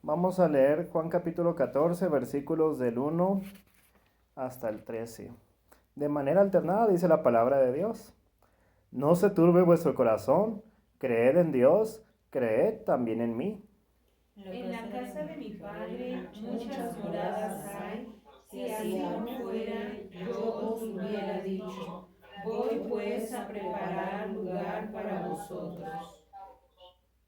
Vamos a leer Juan capítulo 14, versículos del 1 hasta el 13. De manera alternada dice la palabra de Dios. No se turbe vuestro corazón, creed en Dios, creed también en mí. En la casa de mi padre muchas moradas hay. Si así no fuera, yo os lo hubiera dicho. Voy pues a preparar lugar para vosotros.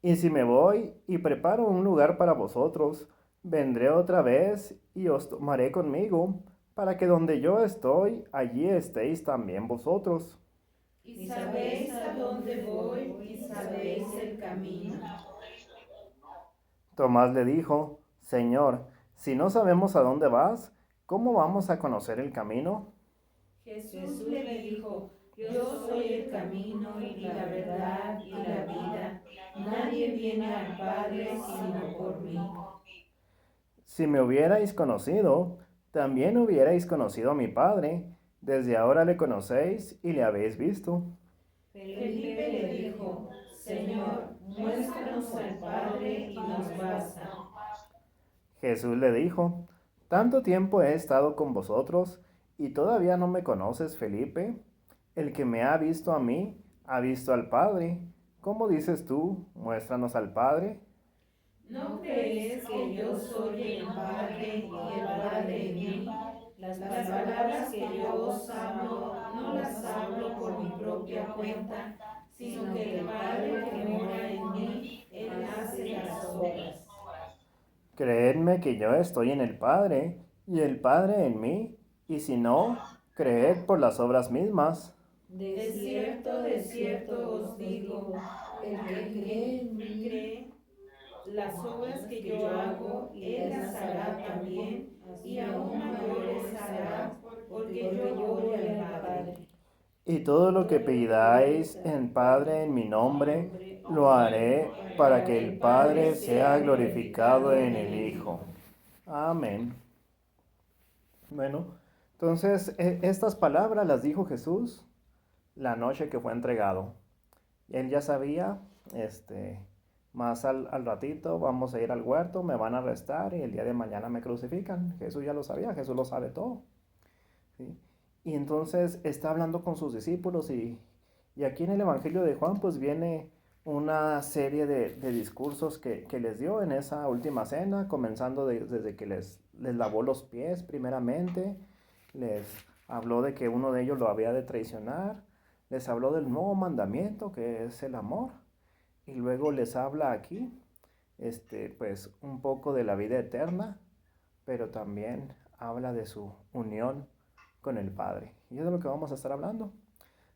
Y si me voy y preparo un lugar para vosotros, vendré otra vez y os tomaré conmigo, para que donde yo estoy, allí estéis también vosotros. Y sabéis a dónde voy y sabéis el camino. Tomás le dijo, Señor, si no sabemos a dónde vas, ¿cómo vamos a conocer el camino? Jesús le dijo, yo soy el camino y la verdad y la vida. Nadie viene al Padre sino por mí. Si me hubierais conocido, también hubierais conocido a mi Padre. Desde ahora le conocéis y le habéis visto. Felipe le dijo, Señor, muéstranos al Padre y nos basta. Jesús le dijo, ¿tanto tiempo he estado con vosotros y todavía no me conoces, Felipe? El que me ha visto a mí, ha visto al Padre. ¿Cómo dices tú, muéstranos al Padre? ¿No crees que yo soy en el Padre y el Padre en mí? Las palabras que yo os hablo no las hablo por mi propia cuenta, sino que el Padre que mora en mí, Él hace las obras. Creedme que yo estoy en el Padre y el Padre en mí, y si no, creed por las obras mismas. De cierto os digo, el que cree en mí, las obras que yo hago, Él las hará también, y aún mayores hará, porque yo voy al Padre. Y todo lo que pidáis en Padre en mi nombre, lo haré para que el Padre sea glorificado en el Hijo. Amén. Bueno, entonces estas palabras las dijo Jesús la noche que fue entregado. Él ya sabía, más al ratito vamos a ir al huerto, me van a arrestar y el día de mañana me crucifican. Jesús ya lo sabía, Jesús lo sabe todo. ¿Sí? Y entonces está hablando con sus discípulos y aquí en el Evangelio de Juan pues viene una serie de discursos que les dio en esa última cena, comenzando desde que les lavó los pies primeramente, les habló de que uno de ellos lo había de traicionar, les habló del nuevo mandamiento que es el amor y luego les habla aquí pues un poco de la vida eterna, pero también habla de su unión con el Padre. Y eso es de lo que vamos a estar hablando.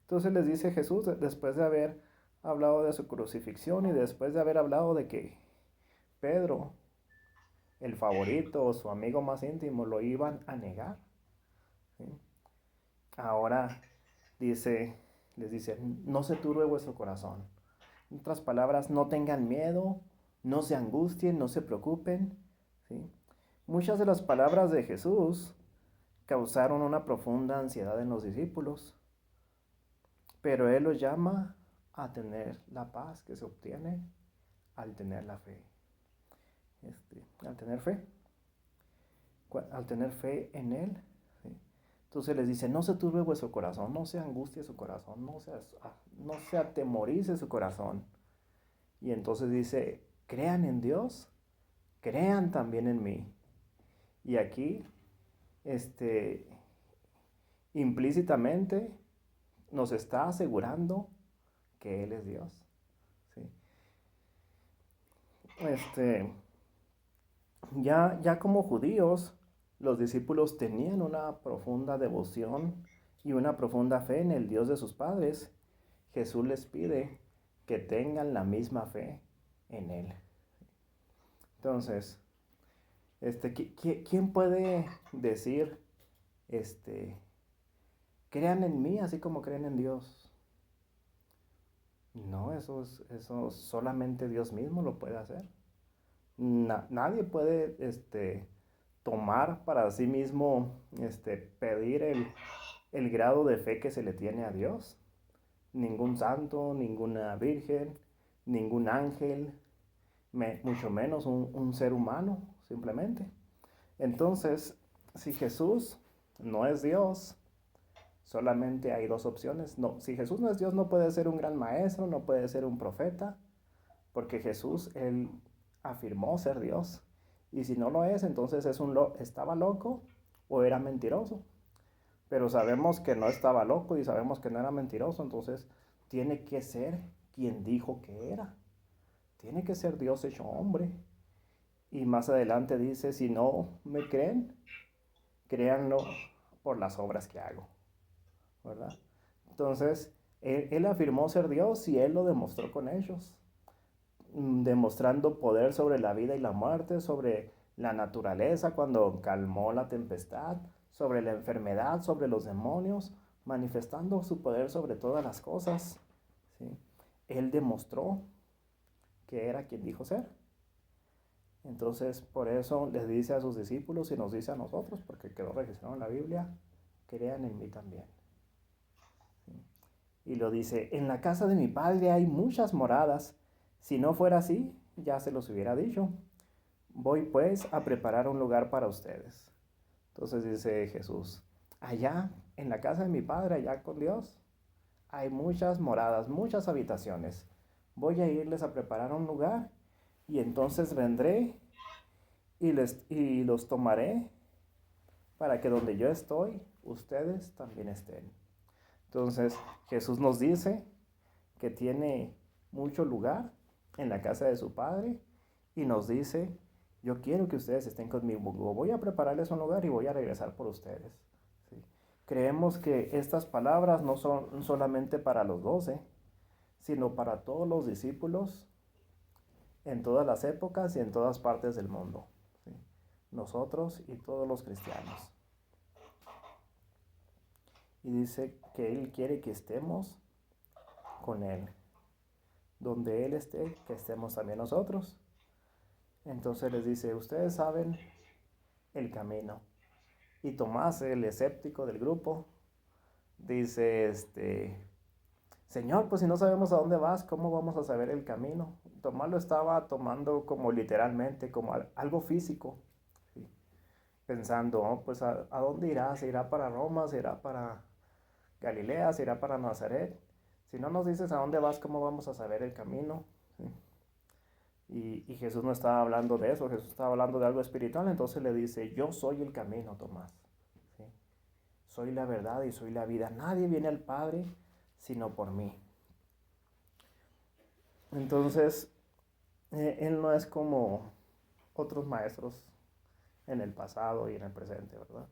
Entonces les dice Jesús, después de haber hablado de su crucifixión y después de haber hablado de que Pedro, el favorito o su amigo más íntimo, lo iban a negar. ¿Sí? Ahora dice, les dice, no se turbe vuestro corazón. En otras palabras, no tengan miedo, no se angustien, no se preocupen. ¿Sí? Muchas de las palabras de Jesús causaron una profunda ansiedad en los discípulos, pero Él los llama a tener la paz que se obtiene al tener la fe. Al tener fe, al tener fe en Él. ¿Sí? Entonces les dice, no se turbe vuestro corazón, no se angustie su corazón, no se atemorice su corazón. Y entonces dice, crean en Dios, crean también en mí. Y aquí, implícitamente nos está asegurando que Él es Dios. ¿Sí? Ya como judíos, los discípulos tenían una profunda devoción y una profunda fe en el Dios de sus padres. Jesús les pide que tengan la misma fe en Él. Entonces, ¿quién puede decir, crean en mí así como creen en Dios? No, eso solamente Dios mismo lo puede hacer. Nadie puede tomar para sí mismo, pedir el grado de fe que se le tiene a Dios. Ningún santo, ninguna virgen, ningún ángel, mucho menos un ser humano, simplemente. Entonces, si Jesús no es Dios, solamente hay dos opciones. No, si Jesús no es Dios, no puede ser un gran maestro, no puede ser un profeta, porque Jesús, él afirmó ser Dios. Y si no lo es, entonces estaba loco o era mentiroso. Pero sabemos que no estaba loco y sabemos que no era mentiroso, entonces tiene que ser quien dijo que era. Tiene que ser Dios hecho hombre. Y más adelante dice, si no me creen, créanlo por las obras que hago, ¿verdad? Entonces, él afirmó ser Dios y él lo demostró con ellos, demostrando poder sobre la vida y la muerte, sobre la naturaleza cuando calmó la tempestad, sobre la enfermedad, sobre los demonios, manifestando su poder sobre todas las cosas, ¿sí? Él demostró que era quien dijo ser. Entonces, por eso les dice a sus discípulos y nos dice a nosotros, porque quedó registrado en la Biblia, crean en mí también. Y lo dice, en la casa de mi padre hay muchas moradas. Si no fuera así, ya se los hubiera dicho. Voy pues a preparar un lugar para ustedes. Entonces dice Jesús, allá en la casa de mi padre, allá con Dios, hay muchas moradas, muchas habitaciones. Voy a irles a preparar un lugar y entonces vendré y los tomaré para que donde yo estoy, ustedes también estén. Entonces Jesús nos dice que tiene mucho lugar en la casa de su Padre y nos dice, yo quiero que ustedes estén conmigo, voy a prepararles un lugar y voy a regresar por ustedes. ¿Sí? Creemos que estas palabras no son solamente para los 12, sino para todos los discípulos en todas las épocas y en todas partes del mundo. ¿Sí? Nosotros y todos los cristianos. Y dice que Él quiere que estemos con Él. Donde Él esté, que estemos también nosotros. Entonces les dice, ustedes saben el camino. Y Tomás, el escéptico del grupo, dice, Señor, pues si no sabemos a dónde vas, ¿cómo vamos a saber el camino? Tomás lo estaba tomando como literalmente, como algo físico, ¿sí? Pensando, oh, pues ¿a dónde irá? ¿Se irá para Roma? ¿Se irá para Galilea? ¿Se irá para Nazaret? Si no nos dices a dónde vas, ¿cómo vamos a saber el camino? ¿Sí? Y Jesús no estaba hablando de eso, Jesús estaba hablando de algo espiritual, entonces le dice, yo soy el camino, Tomás. ¿Sí? Soy la verdad y soy la vida. Nadie viene al Padre sino por mí. Entonces, Él no es como otros maestros en el pasado y en el presente, ¿verdad?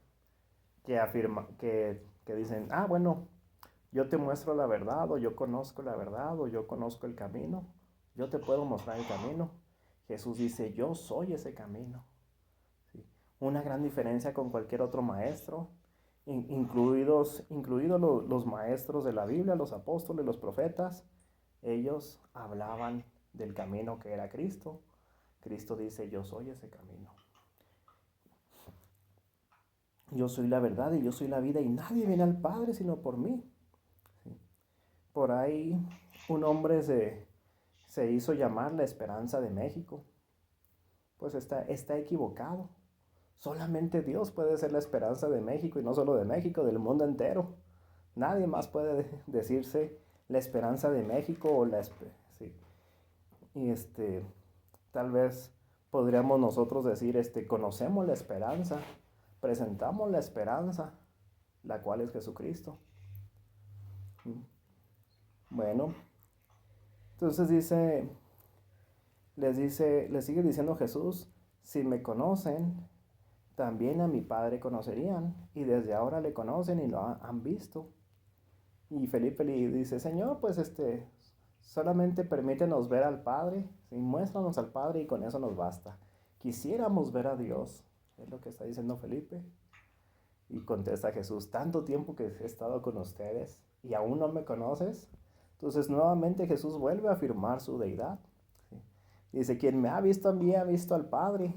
Que dicen, bueno, yo te muestro la verdad, o yo conozco la verdad, o yo conozco el camino, yo te puedo mostrar el camino. Jesús dice, yo soy ese camino. ¿Sí? Una gran diferencia con cualquier otro maestro, incluidos los maestros de la Biblia, los apóstoles, los profetas. Ellos hablaban del camino que era Cristo. Cristo dice, yo soy ese camino. Yo soy la verdad y yo soy la vida y nadie viene al Padre sino por mí. ¿Sí? Por ahí un hombre se hizo llamar la esperanza de México. Pues está equivocado. Solamente Dios puede ser la esperanza de México y no solo de México, del mundo entero. Nadie más puede decirse la esperanza de México o sí. Y tal vez podríamos nosotros decir, conocemos la esperanza, presentamos la esperanza, la cual es Jesucristo. Bueno, entonces les sigue diciendo Jesús, si me conocen, también a mi Padre conocerían, y desde ahora le conocen y lo han visto. Y Felipe le dice, Señor, pues solamente permítenos ver al Padre, ¿sí? Muéstranos al Padre y con eso nos basta. Quisiéramos ver a Dios, es lo que está diciendo Felipe. Y contesta Jesús, tanto tiempo que he estado con ustedes y aún no me conoces. Entonces nuevamente Jesús vuelve a afirmar su deidad. ¿Sí? Dice, quien me ha visto a mí ha visto al Padre.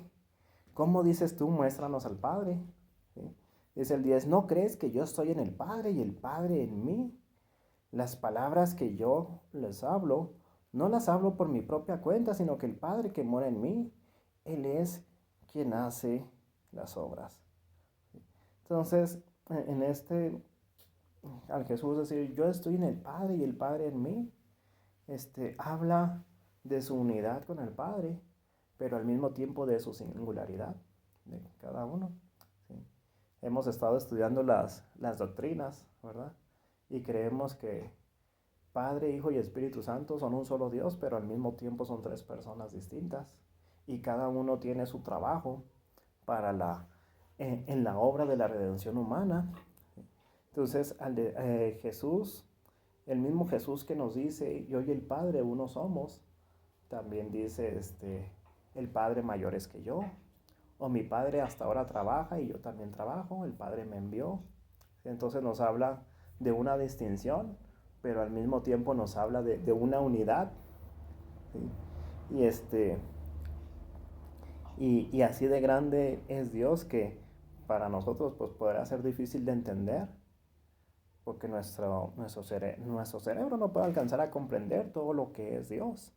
¿Cómo dices tú, muéstranos al Padre? ¿Sí? Dice el 10, ¿no crees que yo estoy en el Padre y el Padre en mí? Las palabras que yo les hablo no las hablo por mi propia cuenta, sino que el Padre que mora en mí, Él es quien hace las obras. Entonces, en al Jesús decir, yo estoy en el Padre y el Padre en mí, habla de su unidad con el Padre, pero al mismo tiempo de su singularidad de cada uno. ¿Sí? Hemos estado estudiando las doctrinas, ¿verdad? Y creemos que Padre, Hijo y Espíritu Santo son un solo Dios, pero al mismo tiempo son tres personas distintas. Y cada uno tiene su trabajo para en la obra de la redención humana. Entonces, Jesús, el mismo Jesús que nos dice, yo y el Padre uno somos, también dice, el Padre mayor es que yo, o mi Padre hasta ahora trabaja y yo también trabajo, el Padre me envió. Entonces nos habla de una distinción, pero al mismo tiempo nos habla de una unidad. ¿Sí? Y así de grande es Dios que para nosotros pues podrá ser difícil de entender, porque nuestro cerebro no puede alcanzar a comprender todo lo que es Dios.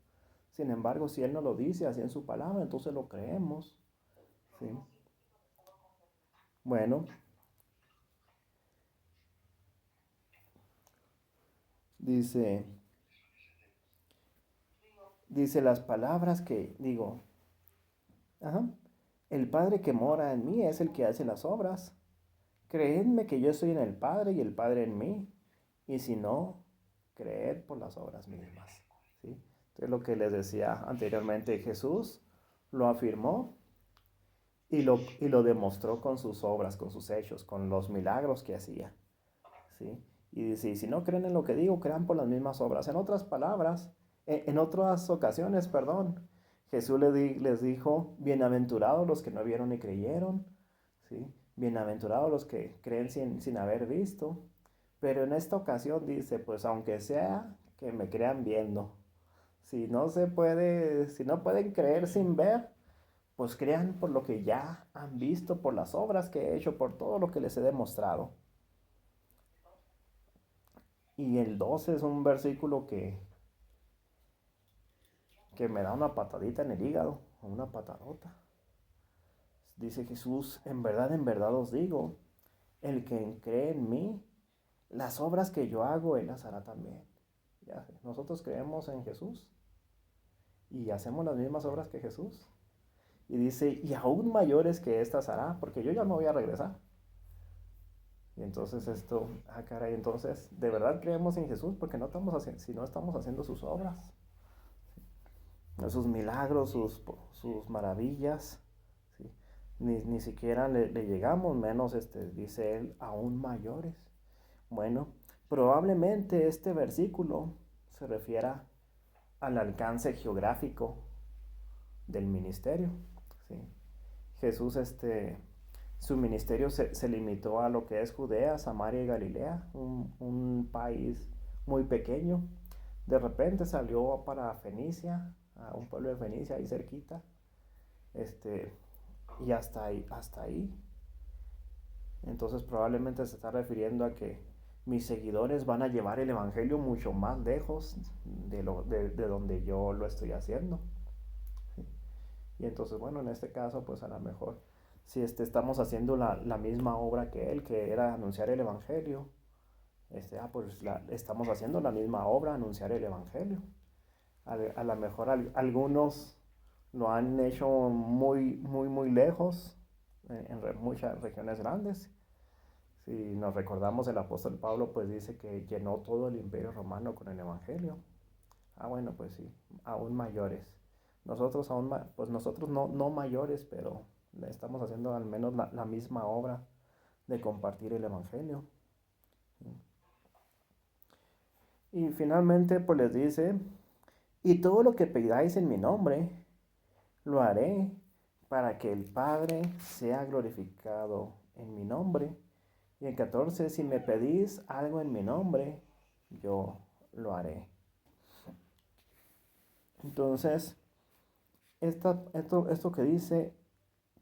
Sin embargo, si Él nos lo dice así en su palabra, entonces lo creemos. ¿Sí? Bueno, dice, dice las palabras que digo, ajá, el Padre que mora en mí es el que hace las obras. Creedme que yo estoy en el Padre y el Padre en mí. Y si no, creed por las obras mismas. ¿Sí? Entonces lo que les decía anteriormente, Jesús lo afirmó y lo demostró con sus obras, con sus hechos, con los milagros que hacía. ¿Sí? Y dice, y si no creen en lo que digo, crean por las mismas obras. En otras palabras, en otras ocasiones, perdón, Jesús les dijo, bienaventurados los que no vieron y creyeron, ¿sí? Bienaventurados los que creen sin haber visto. Pero en esta ocasión dice, pues aunque sea que me crean viendo. Si no se puede, si no pueden creer sin ver, pues crean por lo que ya han visto, por las obras que he hecho, por todo lo que les he demostrado. Y el 12 es un versículo que me da una patadita en el hígado, una patadota. Dice Jesús, en verdad os digo, el que cree en mí, las obras que yo hago, él las hará también. Ya sé, nosotros creemos en Jesús y hacemos las mismas obras que Jesús. Y dice, y aún mayores que estas hará, porque yo ya me voy a regresar. Y entonces caray, entonces, ¿de verdad creemos en Jesús? Porque no estamos haciendo, si no estamos haciendo sus obras, sus milagros, sus maravillas, ¿sí? Ni siquiera le llegamos, menos, dice él, aún mayores. Bueno, probablemente este versículo se refiera al alcance geográfico del ministerio, ¿sí? Jesús, su ministerio se limitó a lo que es Judea, Samaria y Galilea, un país muy pequeño. De repente salió para Fenicia, a un pueblo de Fenicia ahí cerquita, y hasta ahí. Entonces probablemente se está refiriendo a que mis seguidores van a llevar el evangelio mucho más lejos de donde yo lo estoy haciendo. ¿Sí? Y entonces, bueno, en este caso, pues a lo mejor, si estamos haciendo la misma obra que él, que era anunciar el evangelio, pues estamos haciendo la misma obra, anunciar el evangelio. A lo mejor algunos lo han hecho muy, muy, muy lejos, en muchas regiones grandes. Si nos recordamos, el apóstol Pablo pues dice que llenó todo el imperio romano con el evangelio. Bueno, pues sí, aún mayores. Nosotros pues nosotros no mayores, pero estamos haciendo al menos la misma obra de compartir el evangelio. Y finalmente pues les dice, y todo lo que pidáis en mi nombre, lo haré para que el Padre sea glorificado en mi nombre. Y en 14, si me pedís algo en mi nombre, yo lo haré. Entonces, esto que dice,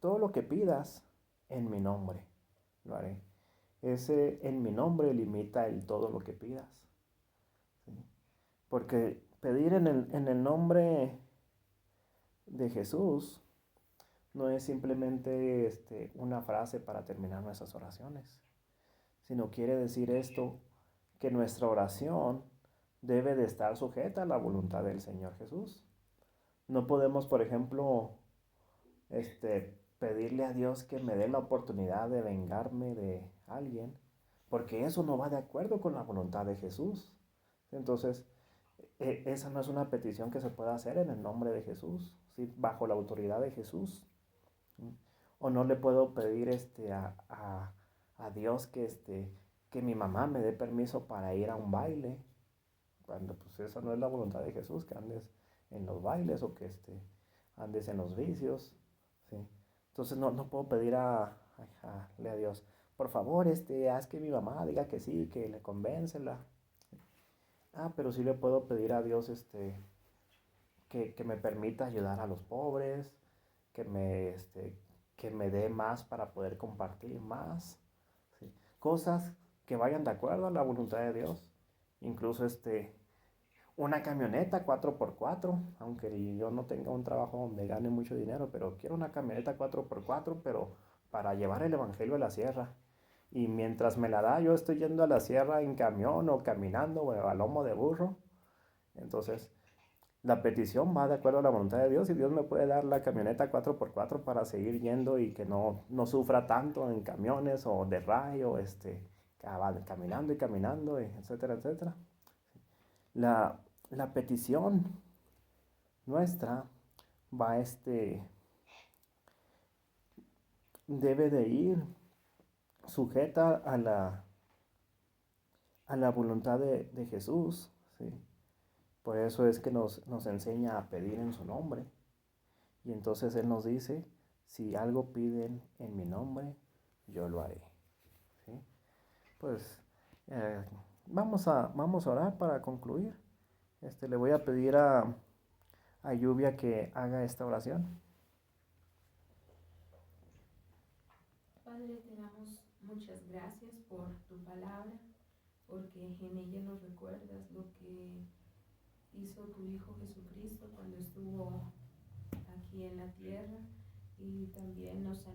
todo lo que pidas en mi nombre, lo haré. Ese en mi nombre limita el todo lo que pidas. ¿Sí? pedir en el nombre de Jesús no es simplemente una frase para terminar nuestras oraciones, sino quiere decir esto, que nuestra oración debe de estar sujeta a la voluntad del Señor Jesús. No podemos, por ejemplo, pedirle a Dios que me dé la oportunidad de vengarme de alguien, porque eso no va de acuerdo con la voluntad de Jesús. Entonces, esa no es una petición que se pueda hacer en el nombre de Jesús, ¿sí? Bajo la autoridad de Jesús. O no le puedo pedir a Dios que mi mamá me dé permiso para ir a un baile, cuando pues esa no es la voluntad de Jesús, que andes en los bailes o que andes en los vicios, ¿sí? Entonces no puedo pedir a Dios, por favor, haz que mi mamá diga que sí, que le convéncela. Pero sí le puedo pedir a Dios que me permita ayudar a los pobres, que que me dé más para poder compartir más, ¿sí? Cosas que vayan de acuerdo a la voluntad de Dios. Incluso una camioneta 4x4, aunque yo no tenga un trabajo donde gane mucho dinero, pero quiero una camioneta 4x4, pero para llevar el evangelio a la sierra. Y mientras me la da, yo estoy yendo a la sierra en camión o caminando o a lomo de burro. Entonces, la petición va de acuerdo a la voluntad de Dios y Dios me puede dar la camioneta 4x4 para seguir yendo y que no sufra tanto en camiones o de rayo, caminando y caminando, etcétera, etcétera. La petición nuestra va debe de ir sujeta a la voluntad de Jesús, ¿sí? Por eso es que nos enseña a pedir en su nombre. Y entonces Él nos dice, si algo piden en mi nombre, yo lo haré, ¿sí? Pues vamos a orar para concluir. Le voy a pedir a Lluvia que haga esta oración. Padre, te damos muchas gracias por tu palabra, porque en ella nos recuerdas lo que hizo tu Hijo Jesucristo cuando estuvo aquí en la tierra, y también nos